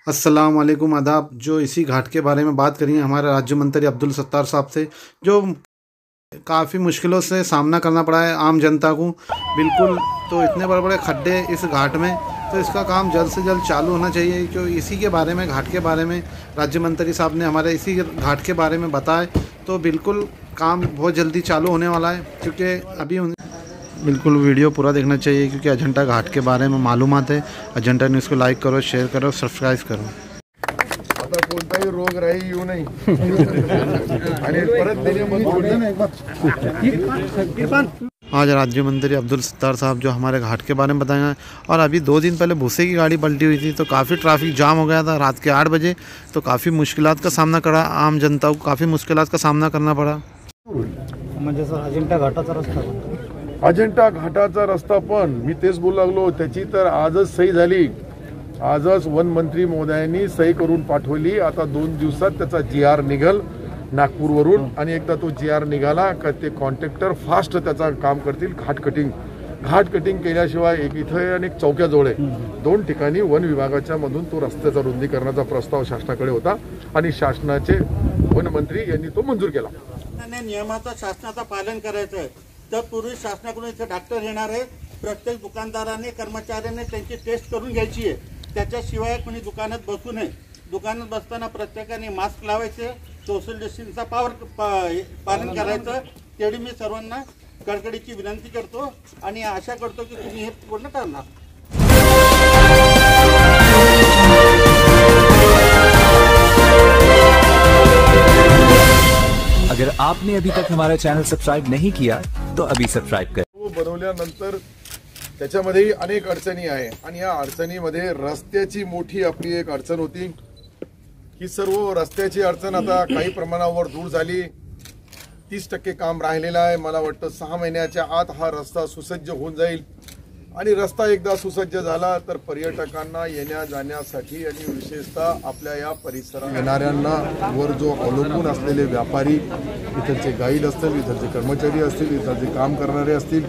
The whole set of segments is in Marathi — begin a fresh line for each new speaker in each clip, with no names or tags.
अस्सलाम वालेकुम आदाब। जो इसी घाट के बारे में बात करेंगे हमारे राज्य मंत्री अब्दुल सत्तार साहब से, जो काफ़ी मुश्किलों से सामना करना पड़ा है आम जनता को। बिल्कुल, तो इतने बड़े बड़े खड्डे इस घाट में, तो इसका काम जल्द से जल्द चालू होना चाहिए। जो इसी के बारे में, घाट के बारे में राज्य मंत्री साहब ने हमारे इसी घाट के बारे में बताए, तो बिल्कुल काम बहुत जल्दी चालू होने वाला है। क्योंकि अभी बिल्कुल वीडियो पूरा देखना चाहिए, क्योंकि अजंता घाट के बारे में मालूमात है। अजंता न्यूज़ को लाइक करो, शेयर करो, सब्सक्राइब करो।
आता कोणताही रोग राही येऊ नये आणि परत
आज राज्य मंत्री अब्दुल सत्तार साहब जो हमारे घाट के बारे में बताएंगे। और अभी 2 दिन पहले भूसे की गाड़ी पलटी हुई थी, तो काफ़ी ट्रैफिक जाम हो गया था रात के 8 बजे। तो काफ़ी मुश्किलात का सामना करा, आम जनता को काफ़ी मुश्किलात का सामना करना पड़ा।
म्हणजे सर अजिंठा घाटाचा रस्ता,
अजिंठा घाटाचा रस्ता पण मी तेच बोलू लागलो, त्याची तर आजच सही झाली। आजच वन मंत्री महोदयांनी सही करून पाठवली। आता 2 दिवसात त्याचा GR निघल नागपूरवरून, आणि एकदा तो GR निघाला का ते कॉन्ट्रॅक्टर फास्ट त्याचा काम करतील। घाट कटिंग केल्याशिवाय एक इथे आणि एक चौक्याजवळ 2 ठिकाणी वन विभागाच्या मधून तो रस्त्याचा रुंदीकरणाचा प्रस्ताव शासनाकडे होता, आणि शासनाचे वन मंत्री यांनी तो मंजूर केला।
नियमाचं शासनाचं पालन करायचं आहे। तत्पूर्वी शासनाकडून इथे डॉक्टर येणार आहे। प्रत्येक दुकानदाराने, कर्मचाऱ्याने त्यांची टेस्ट करून घ्यायची आहे। त्याच्याशिवाय कोणी दुकानात बसू नये। दुकानात बसताना प्रत्येकाने मास्क लावायचे, सोशल डिस्टन्सचा पालन करायचं। तेवढी मी सर्वांना कळकळीची विनंती करतो आणि आशा करतो की तुम्ही हे पूर्ण करणार।
अगर आपने अभी तक हमारा चैनल सब्सक्राइब नहीं किया तो अभी सब्सक्राइब करें।
वो बनवल्यानंतर त्याच्यामध्ये अनेक अडचणी आहे, आणि या अडचणीमध्ये रस्त्याची मोठी आपली एक अडचण होती। ही सर्व रस्त्याची अडचण आता काही प्रमाणावर दूर झाली। 30% काम राहिलेलं आहे। मला वाटतं 6 महिन्याच्या आत हा रस्ता सुसज्ज होऊन जाईल, आणि रस्ता एकदा सुसज्ज झाला तर पर्यटकांना येण्या जाण्यासाठी आणि विशेषतः आपल्या या परिसरात येणाऱ्यांना वर जो अवलंबून असलेले व्यापारी, इथलचे गाईड असतील, इथलचे कर्मचारी असतील, इथलचे काम करणारे असतील,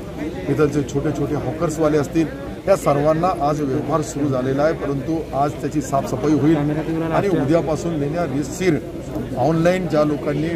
इथलचे छोटे छोटे हॉकर्सवाले असतील, या सर्वांना आज व्यवहार सुरू झालेला आहे। परंतु आज त्याची साफसफाई होईल, आणि उद्यापासून लेण्यारीतशीर ऑनलाईन ज्या लोकांनी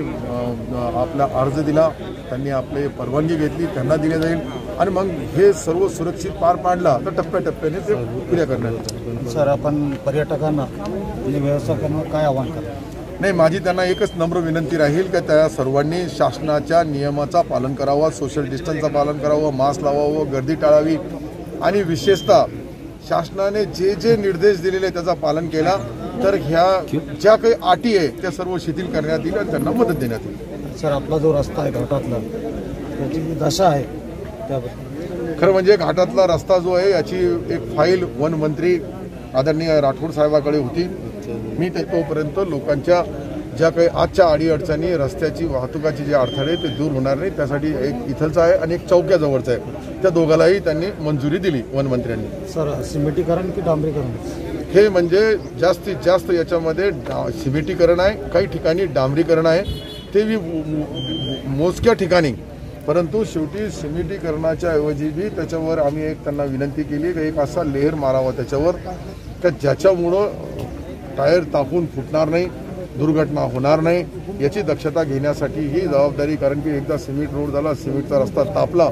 आपला अर्ज दिला, त्यांनी आपले परवानगी घेतली, त्यांना दिले जाईल, आणि मग हे सर्व सुरक्षित पार पाडला तर टप्प्याटप्प्याने ते क्रिया करण्यात येईल।
सर आपण पर्यटकांना आणि व्यावसायिकांना काय आवाहन करा?
नाही, माझी त्यांना एकच नम्र विनंती राहील की त्या सर्वांनी शासनाच्या नियमाचा पालन करावा, सोशल डिस्टन्सचा पालन करावं, मास्क लावावं, गर्दी टाळावी, आणि विशेषतः शासनाने जे जे निर्देश दिलेले त्याचा पालन केला तर ह्या ज्या काही अटी आहे त्या सर्व शिथिल करण्यात येईल आणि त्यांना मदत देण्यात येईल।
सर आपला जो रस्ता आहे घाटातला, त्याची जी दशा आहे त्याबद्दल
खरं म्हणजे घाटातला रस्ता जो आहे याची एक फाईल वन मंत्री आदरणीय राठोड साहेबांकडे होती। मी ते तोपर्यंत लोकांच्या ज्या काही आजच्या अडीअडचणी, रस्त्याची वाहतुकाची जे अडथळे ते दूर होणार नाही, त्यासाठी एक इथलचा आहे आणि एक चौक्याजवळचा आहे, त्या दोघालाही त्यांनी मंजुरी दिली वन मंत्र्यांनी।
सर सिमेंटीकरण की डांबरीकरण?
हे म्हणजे जास्तीत जास्त याच्यामध्ये सिमेंटीकरण आहे, काही ठिकाणी डांबरीकरण आहे, ते मोजक्या ठिकाणी। परंतु शेवटी सिमेंटीकरणाच्या ऐवजी बी त्याच्यावर आम्ही एक त्यांना विनंती केली की एक असा लेअर मारावा त्याच्यावर की ज्याच्यामुळं टायर तापून फुटणार नाही, दुर्घटना होणार नाही, याची दक्षता घेण्यासाठी ही जबाबदारी। कारण की एकदा सिमेंट रोड झाला, सिमेंटचा रस्ता तापला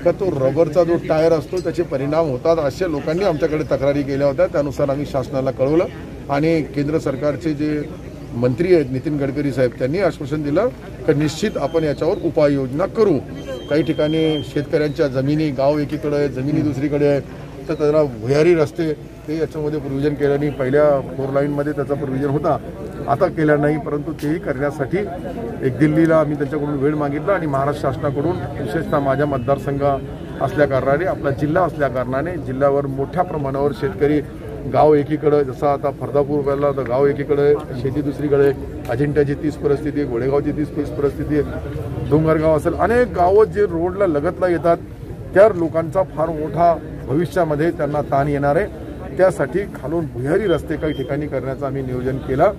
का तो रबरचा जो टायर असतो त्याचे परिणाम होतात, अशा लोकांनी आमच्याकडे तक्रारी केल्या होत्या। त्यानुसार आम्ही शासनाला कळवलं, आणि केंद्र सरकारचे जे मंत्री आहेत नितीन गडकरी साहेब, त्यांनी आश्वासन दिलं की निश्चित आपण याच्यावर उपाययोजना करू। काही ठिकाणी शेतकऱ्यांच्या जमिनी, गाव एकीकडे आहे, जमिनी दुसरीकडे आहे, तर त्याला भुयारी रस्ते ते याच्यामध्ये प्रोव्हिजन केलं नाही। पहिल्या 4 लाईनमध्ये त्याचा प्रोव्हिजन होता, आता केला नाही, परंतु तेही करण्यासाठी एक दिल्लीला आम्ही त्यांच्याकडून वेळ मागितला, आणि महाराष्ट्र शासनाकडून विशेषतः माझ्या मतदारसंघ असल्याकारणाने, आपला जिल्हा असल्याकारणाने जिल्ह्यावर मोठ्या प्रमाणावर शेतकरी, गाव एकीकडे, जसं आता फरदापूर पहिला तर गाव एकीकडे, शेती दुसरीकडे, अजिंठ्याची 30 परिस्थिती आहे, घोडेगावची 30 परिस्थिती आहे, डोंगरगाव असेल, अनेक गावं जे रोडला लगतला येतात त्या लोकांचा फार मोठा भविष्यामध्ये त्यांना ताण येणार आहे। त्यासाठी खालून भुयारी रस्ते काही ठिकाणी करण्याचं आम्ही नियोजन केलं,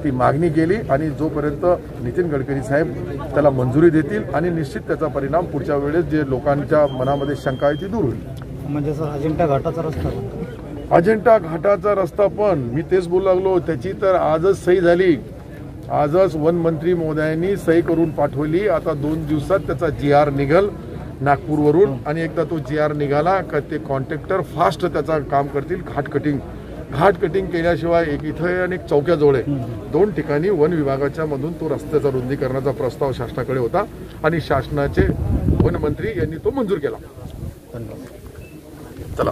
ती मागणी केली, आणि जोपर्यंत नितीन गडकरी साहेब त्याला मंजुरी देतील आणि निश्चित त्याचा परिणाम पुढच्या वेळेस जे लोकांच्या मनामध्ये शंका आहे ती दूर होईल।
म्हणजे सर अजिंठा घाटाचा रस्ता
अजिंठा घाटाचा रस्ता पण मी तेच बोलू लागलो, त्याची तर आजच सही झाली. आजच वन मंत्री महोदयांनी सही करून पाठवली. आता 2 दिवसात त्याचा GR निघल नागपूरवरून, आणि एकदा तो GR निघाला का ते कॉन्ट्रॅक्टर फास्ट त्याचा काम करतील. घाट कटिंग केल्याशिवाय एक इथं आणि एक चौक्याजवळ आहे, 2 ठिकाणी वन विभागाच्या मधून तो रस्त्याचा रुंदीकरणाचा प्रस्ताव शासनाकडे होता आणि शासनाचे वनमंत्री यांनी तो मंजूर केला. चला,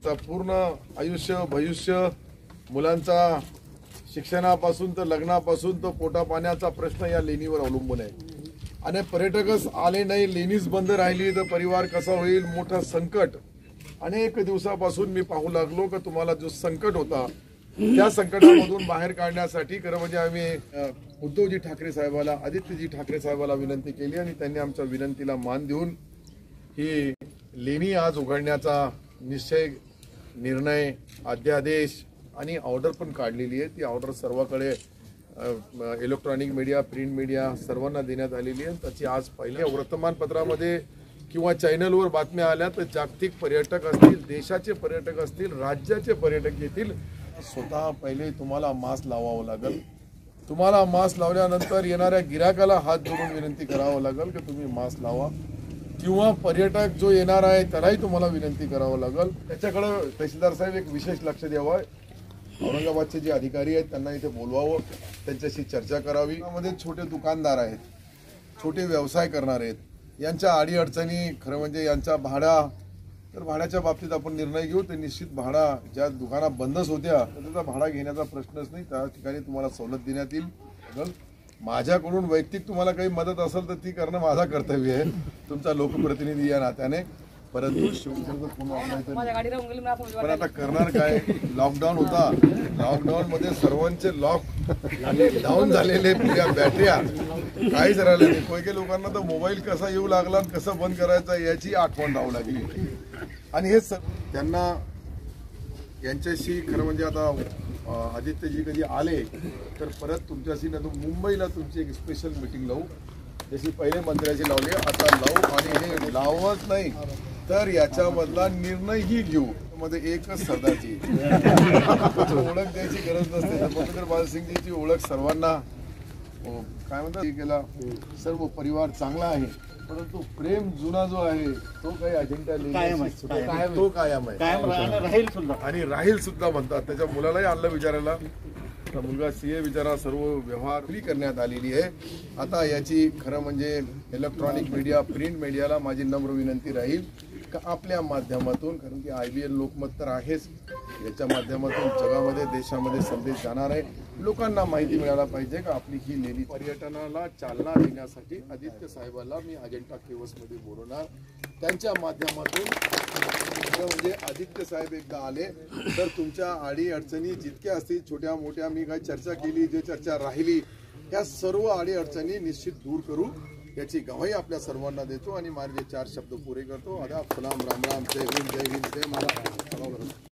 पूर्ण आयुष्य भविष्य मुलांचा शिक्षणापासून तर लग्नापासून तर पोटा पाण्याचा प्रश्न या लेणीवर अवलंबून आहे. आणि पर्यटकच आले नाही, लेणीच बंद राहिली तर परिवार कसा होईल. मोठं संकट अनेक दिवसापासून मी पाहू लागलो की तुम्हाला जो संकट होता त्या संकटामधून बाहेर काढण्यासाठी खरं म्हणजे आम्ही उद्धवजी ठाकरे साहेबाला, आदित्यजी ठाकरे साहेबाला विनंती केली आणि त्यांनी आमच्या विनंतीला मान देऊन ही लेणी आज उघडण्याचा निश्चय, निर्णय, अध्यादेश आणि ऑर्डर पण काढलेली आहे. ती ऑर्डर सर्वांकडे इलेक्ट्रॉनिक मीडिया, प्रिंट मीडिया सर्वांना देण्यात आलेली आहे. त्याची आज पहिल्या वर्तमानपत्रामध्ये किंवा चॅनलवर बातम्या आल्या तर जागतिक पर्यटक असतील, देशाचे पर्यटक असतील, राज्याचे पर्यटक येतील. स्वतः पहिले तुम्हाला मास्क लावावं लागेल. तुम्हाला मास्क लावल्यानंतर येणाऱ्या गिराकाला हात जोडून विनंती करावं लागेल की तुम्ही मास्क लावा, किंवा पर्यटक जो येणार आहे त्यालाही तुम्हाला विनंती करावं लागेल. त्याच्याकडे तहसीलदार साहेब एक विशेष लक्ष द्यावं. औरंगाबादचे जे अधिकारी आहेत त्यांना इथे बोलवावं, त्यांच्याशी चर्चा करावी. यामध्ये छोटे दुकानदार आहेत, छोटे व्यवसाय करणारे आहेत, यांच्या अडीअडचणी खरं म्हणजे यांचा भाडा, तर भाड्याच्या बाबतीत आपण निर्णय घेऊ. तर निश्चित भाडा ज्या दुकाना बंदच होत्या तर त्याचा भाडा घेण्याचा प्रश्नच नाही. त्या ठिकाणी तुम्हाला सवलत देण्यात येईल. माझ्याकडून वैयक्तिक तुम्हाला काही मदत असेल तर ती करणं माझा कर्तव्य आहे तुमचा लोकप्रतिनिधी या नात्याने. परंतु पण आता करणार काय, लॉकडाऊन होता, लॉकडाऊन मध्ये सर्वांचे लॉकडाऊन झालेले बॅटऱ्या काहीच राहिलं नाही. काही लोकांना तर मोबाईल कसा येऊ लागला आणि कसं बंद करायचा याची आठवण राहू लागली. आणि हे त्यांना यांच्याशी खरं म्हणजे आता आदित्यजी कधी आले तर परत तुमच्याशी ना मुंबईला तुमची एक स्पेशल मीटिंग लावू, जशी पहिले मंत्र्याची लावली आता लावू. आणि हे लावच नाही तर याच्यामधला निर्णयही घेऊ. मध्ये एकच सरदारजी ओळख द्यायची गरज नसते. धर्मेंद्र बालसिंगजीची ओळख सर्वांना काय म्हणतात केला, सर्व परिवार चांगला आहे, परंतु प्रेम जुना जो आहे तो काही अजिंठा तो कायम आहे आणि राहील सुद्धा म्हणतात. त्याच्या मुलालाही आणलं विचारायला, मुलगा CA विचारा, सर्व व्यवहार फ्री करण्यात आलेली आहे. आता याची खरं म्हणजे इलेक्ट्रॉनिक मीडिया, प्रिंट मीडियाला माझी नम्र विनंती राहील का आपल्या माध्यमातून, कारण की IBN लोकमत तर आहेच, याच्या माध्यमातून जगामध्ये देशामध्ये संदेश जाणार आहे. लोकांना माहिती मिळायला पाहिजे का आपली ही लेणी पर्यटनाला चालना देण्यासाठी आदित्य साहेबांना मी अजिंठा केव्हजमध्ये बोलवणार. त्यांच्या माध्यमातून म्हणजे आदित्य साहेब एकदा आले तर तुमच्या अडी अडचणी जितक्या असतील छोट्या मोठ्या, मी काही चर्चा केली, जे चर्चा राहिली त्या सर्व अडी अडचणी निश्चित दूर करू याची गवाही आपल्या सर्वांना देतो आणि माझे 4 शब्द पुरे करतो. आदाब, सलाम, राम राम, जय हिंद, जय हिंद, जय महाराष्ट्र.